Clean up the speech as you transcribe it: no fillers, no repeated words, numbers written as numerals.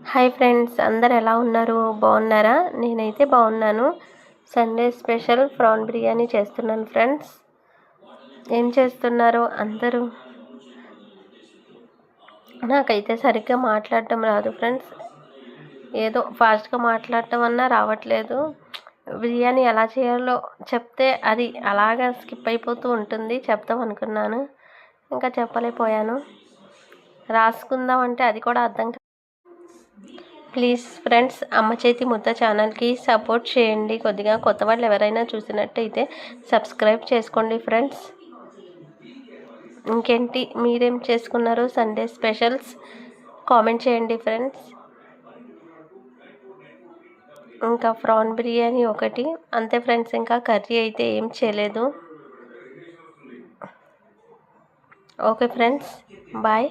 Hi friends, అందరు ఎలా ఉన్నారు? బాగున్నారా? నేనైతే బాగున్నాను. సండే స్పెషల్ ప్రాన్ బిర్యానీ చేస్తున్నాను ఫ్రెండ్స్. ఏం చేస్తున్నారు అందరూ? నాకైతే సరిగ్గా మాట్లాడటం రాదు ఫ్రెండ్స్. ఏదో ఫాస్ట్గా మాట్లాడటం అన్నా రావట్లేదు. బిర్యానీ ఎలా చేయాలో చెప్తే అది అలాగా స్కిప్ అయిపోతూ ఉంటుంది. చెప్తాం అనుకున్నాను, ఇంకా చెప్పలేకపోయాను. రాసుకుందాం అంటే అది కూడా అర్థం కాదు. ప్లీజ్ ఫ్రెండ్స్, అమ్మ చేతి ముద్ద ఛానల్కి సపోర్ట్ చేయండి. కొద్దిగా కొత్త వాళ్ళు ఎవరైనా చూసినట్టయితే సబ్స్క్రైబ్ చేసుకోండి ఫ్రెండ్స్. ఇంకేంటి, మీరేం చేసుకున్నారు సండే స్పెషల్స్? కామెంట్ చేయండి ఫ్రెండ్స్. ఇంకా ప్రాన్ బిర్యానీ ఒకటి అంతే ఫ్రెండ్స్, ఇంకా కర్రీ అయితే ఏం చేయలేదు. Okay friends, bye.